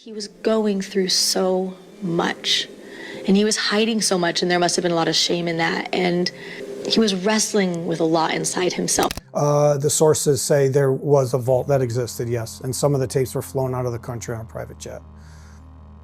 He was going through so much, and he was hiding so much, and there must have been a lot of shame in that, and he was wrestling with a lot inside himself. The sources say there was a vault that existed, yes, and some of the tapes were flown out of the country on a private jet.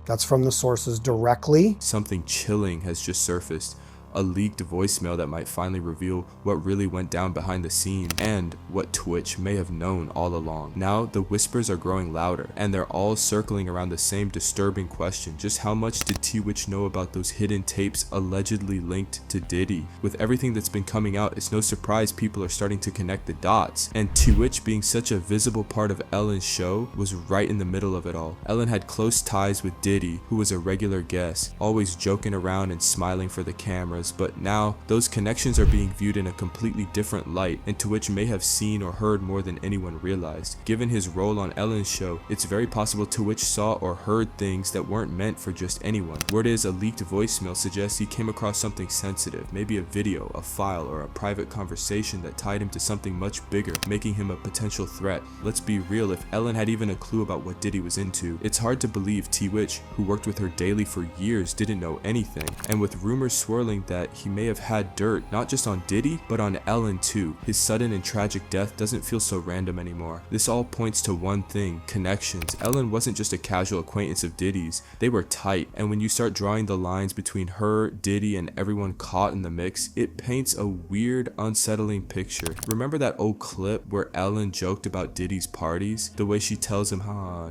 That's from the sources directly. Something chilling has just surfaced. A leaked voicemail that might finally reveal what really went down behind the scenes and what Twitch may have known all along. Now the whispers are growing louder and they're all circling around the same disturbing question. Just how much did tWitch know about those hidden tapes allegedly linked to Diddy? With everything that's been coming out, it's no surprise people are starting to connect the dots, and tWitch, being such a visible part of Ellen's show, was right in the middle of it all. Ellen had close ties with Diddy, who was a regular guest, always joking around and smiling for the cameras. But now those connections are being viewed in a completely different light, and tWitch may have seen or heard more than anyone realized. Given his role on Ellen's show, it's very possible tWitch saw or heard things that weren't meant for just anyone. Word is a leaked voicemail suggests he came across something sensitive, maybe a video, a file, or a private conversation that tied him to something much bigger, making him a potential threat. Let's be real, if Ellen had even a clue about what Diddy was into, it's hard to believe tWitch, who worked with her daily for years, didn't know anything. And with rumors swirling that he may have had dirt, not just on Diddy, but on Ellen too. His sudden and tragic death doesn't feel so random anymore. This all points to one thing: connections. Ellen wasn't just a casual acquaintance of Diddy's, they were tight, and when you start drawing the lines between her, Diddy, and everyone caught in the mix, it paints a weird, unsettling picture. Remember that old clip where Ellen joked about Diddy's parties? The way she tells him,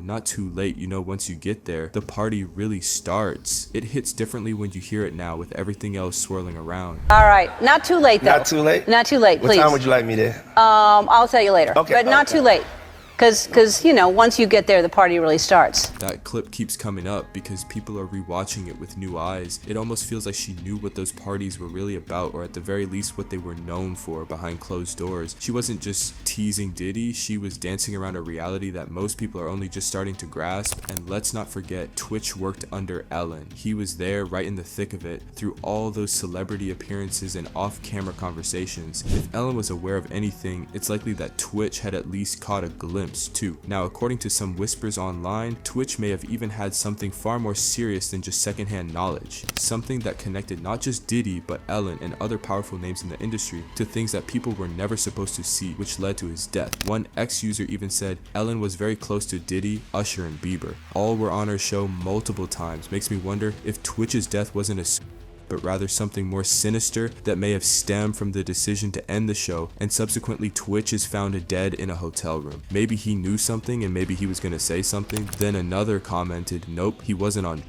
not too late, you know, once you get there, the party really starts. It hits differently when you hear it now, with everything else swirling around. All right, not too late though. Not too late? Not too late, please. What time would you like me there? I'll tell you later. Okay. But not too late. Because, you know, once you get there, the party really starts. That clip keeps coming up because people are rewatching it with new eyes. It almost feels like she knew what those parties were really about, or at the very least what they were known for behind closed doors. She wasn't just teasing Diddy, she was dancing around a reality that most people are only just starting to grasp. And let's not forget, Twitch worked under Ellen. He was there right in the thick of it, through all those celebrity appearances and off-camera conversations. If Ellen was aware of anything, it's likely that Twitch had at least caught a glimpse too. Now, according to some whispers online, Twitch may have even had something far more serious than just secondhand knowledge. Something that connected not just Diddy, but Ellen and other powerful names in the industry to things that people were never supposed to see, which led to his death. One ex-user even said Ellen was very close to Diddy, Usher, and Bieber. All were on her show multiple times. Makes me wonder if Twitch's death wasn't a but rather something more sinister that may have stemmed from the decision to end the show, and subsequently Twitch is found dead in a hotel room. Maybe he knew something and maybe he was gonna say something. Then another commented, nope, he wasn't on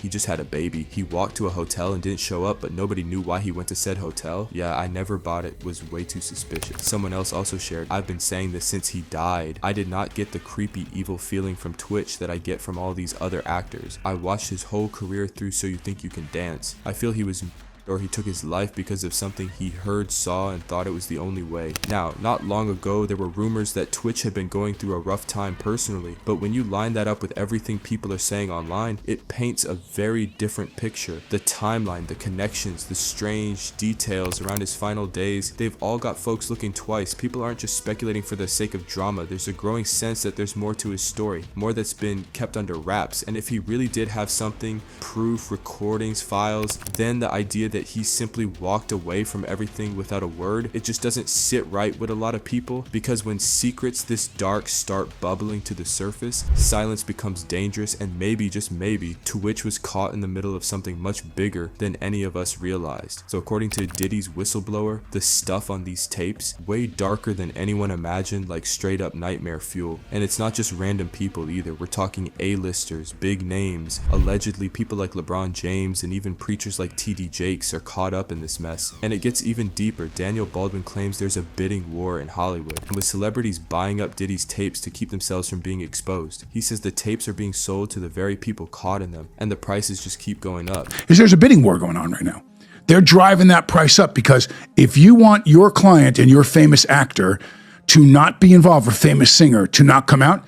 he just had a baby. He walked to a hotel and didn't show up, but nobody knew why he went to said hotel. Yeah, I never bought it. Was way too suspicious. Someone else also shared, I've been saying this since he died. I did not get the creepy, evil feeling from Twitch that I get from all these other actors. I watched his whole career through So You Think You Can Dance. I feel he was or he took his life because of something he heard, saw, and thought it was the only way. Now, not long ago, there were rumors that Twitch had been going through a rough time personally, but when you line that up with everything people are saying online, it paints a very different picture. The timeline, the connections, the strange details around his final days, they've all got folks looking twice. People aren't just speculating for the sake of drama. There's a growing sense that there's more to his story, more that's been kept under wraps, and if he really did have something, proof, recordings, files, then the idea that he simply walked away from everything without a word, it just doesn't sit right with a lot of people, because when secrets this dark start bubbling to the surface, silence becomes dangerous, and maybe, just maybe, Twitch was caught in the middle of something much bigger than any of us realized. So according to Diddy's whistleblower, the stuff on these tapes, way darker than anyone imagined, like straight up nightmare fuel. And it's not just random people either. We're talking A-listers, big names, allegedly people like LeBron James, and even preachers like TD Jakes are caught up in this mess. And it gets even deeper. Daniel Baldwin claims there's a bidding war in Hollywood, and with celebrities buying up Diddy's tapes to keep themselves from being exposed. He says the tapes are being sold to the very people caught in them, and the prices just keep going up. There's a bidding war going on right now. They're driving that price up because if you want your client and your famous actor to not be involved, or famous singer to not come out,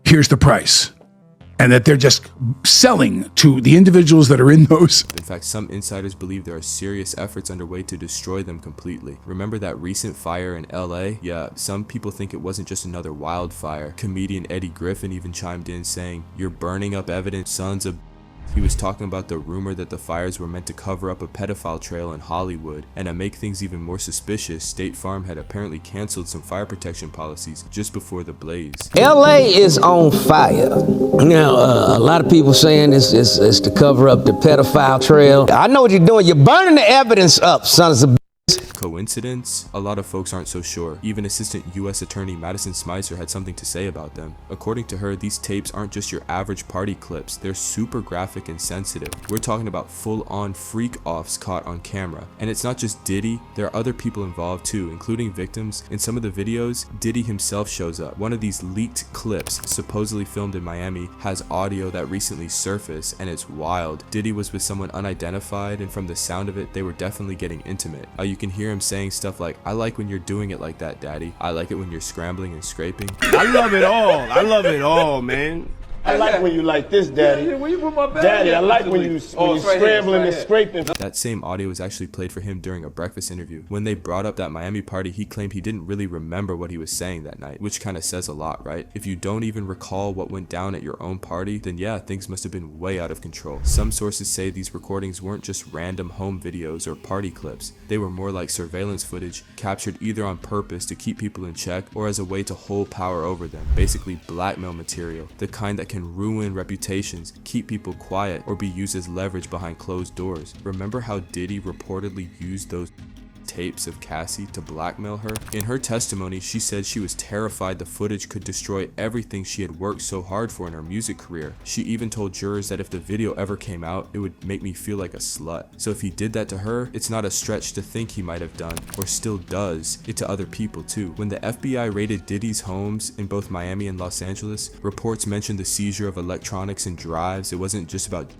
here's the price. and that they're just selling to the individuals that are in those. In fact, some insiders believe there are serious efforts underway to destroy them completely. Remember that recent fire in LA? Yeah, some people think it wasn't just another wildfire. Comedian Eddie Griffin even chimed in saying, "You're burning up evidence, sons of..." He was talking about the rumor that the fires were meant to cover up a pedophile trail in Hollywood, and to make things even more suspicious, State Farm had apparently canceled some fire protection policies just before the blaze. LA is on fire. Now, a lot of people saying it's to cover up the pedophile trail. I know what you're doing. You're burning the evidence up, sons of... Coincidence? A lot of folks aren't so sure. Even Assistant U.S. Attorney Madison Smicer had something to say about them. According to her, these tapes aren't just your average party clips, they're super graphic and sensitive. We're talking about full-on freak-offs caught on camera. And it's not just Diddy, there are other people involved too, including victims. In some of the videos, Diddy himself shows up. One of these leaked clips, supposedly filmed in Miami, has audio that recently surfaced, and it's wild. Diddy was with someone unidentified, and from the sound of it, they were definitely getting intimate. You can hear him saying stuff like, "I like when you're doing it like that, daddy. I like it when you're scrambling and scraping." I love it all. I love it all, man. I like when you like this, daddy. Where you put my bag? Daddy, I like when you scrambling and scraping. That same audio was actually played for him during a breakfast interview. When they brought up that Miami party, he claimed he didn't really remember what he was saying that night, which kind of says a lot, right? If you don't even recall what went down at your own party, then yeah, things must have been way out of control. Some sources say these recordings weren't just random home videos or party clips. They were more like surveillance footage, captured either on purpose to keep people in check or as a way to hold power over them. Basically blackmail material, the kind that can ruin reputations, keep people quiet, or be used as leverage behind closed doors. Remember how Diddy reportedly used those tapes of Cassie to blackmail her? In her testimony, she said she was terrified the footage could destroy everything she had worked so hard for in her music career. She even told jurors that if the video ever came out, it would make me feel like a slut. So if he did that to her, it's not a stretch to think he might have done, or still does, it to other people too. When the FBI raided Diddy's homes in both Miami and Los Angeles, reports mentioned the seizure of electronics and drives. It wasn't just about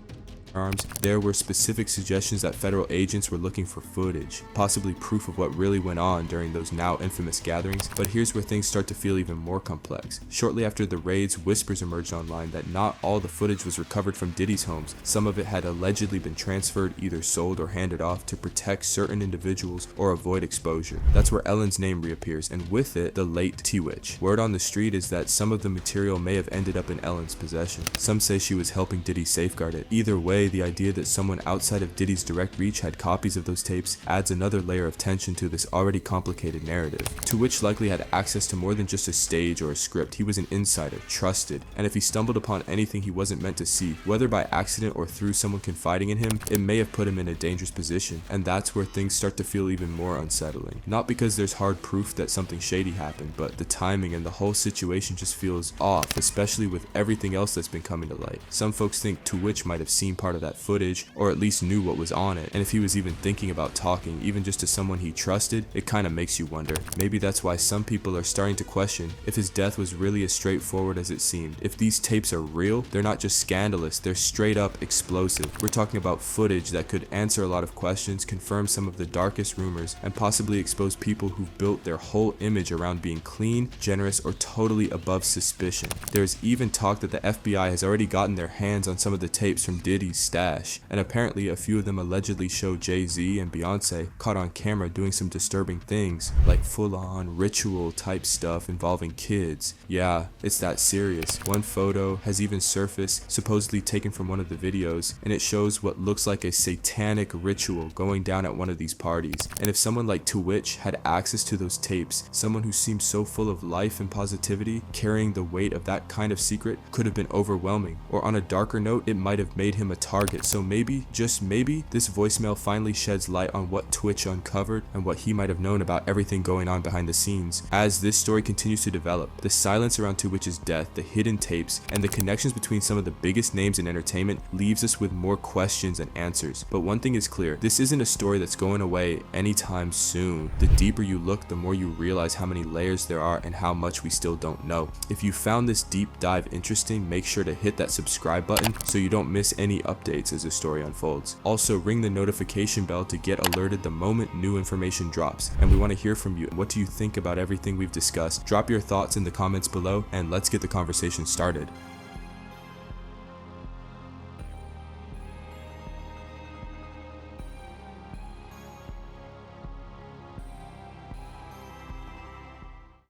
arms. There were specific suggestions that federal agents were looking for footage, possibly proof of what really went on during those now infamous gatherings. But here's where things start to feel even more complex. Shortly after the raids, whispers emerged online that not all the footage was recovered from Diddy's homes. Some of it had allegedly been transferred, either sold or handed off to protect certain individuals or avoid exposure. That's where Ellen's name reappears, and with it, the late tWitch. Word on the street is that some of the material may have ended up in Ellen's possession. Some say she was helping Diddy safeguard it. Either way, the idea that someone outside of Diddy's direct reach had copies of those tapes adds another layer of tension to this already complicated narrative. tWitch likely had access to more than just a stage or a script. He was an insider, trusted, and if he stumbled upon anything he wasn't meant to see, whether by accident or through someone confiding in him, it may have put him in a dangerous position, and that's where things start to feel even more unsettling. Not because there's hard proof that something shady happened, but the timing and the whole situation just feels off, especially with everything else that's been coming to light. Some folks think tWitch might have seen part of that footage, or at least knew what was on it, and if he was even thinking about talking, even just to someone he trusted, it kind of makes you wonder. Maybe that's why some people are starting to question if his death was really as straightforward as it seemed. If these tapes are real, they're not just scandalous, they're straight up explosive. We're talking about footage that could answer a lot of questions, confirm some of the darkest rumors, and possibly expose people who've built their whole image around being clean, generous, or totally above suspicion. There's even talk that the FBI has already gotten their hands on some of the tapes from Diddy's stash, and apparently a few of them allegedly show Jay-Z and Beyonce caught on camera doing some disturbing things, like full-on ritual type stuff involving kids. Yeah, it's that serious. One photo has even surfaced, supposedly taken from one of the videos, and it shows what looks like a satanic ritual going down at one of these parties. And if someone like tWitch had access to those tapes, someone who seems so full of life and positivity, carrying the weight of that kind of secret could have been overwhelming. Or on a darker note, it might have made him a target. So maybe, just maybe, this voicemail finally sheds light on what tWitch uncovered and what he might have known about everything going on behind the scenes. As this story continues to develop, the silence around tWitch's death, the hidden tapes, and the connections between some of the biggest names in entertainment leaves us with more questions than answers. But one thing is clear, this isn't a story that's going away anytime soon. The deeper you look, the more you realize how many layers there are and how much we still don't know. If you found this deep dive interesting, make sure to hit that subscribe button so you don't miss any updates as the story unfolds. Also, ring the notification bell to get alerted the moment new information drops. And we want to hear from you. What do you think about everything we've discussed? Drop your thoughts in the comments below and let's get the conversation started.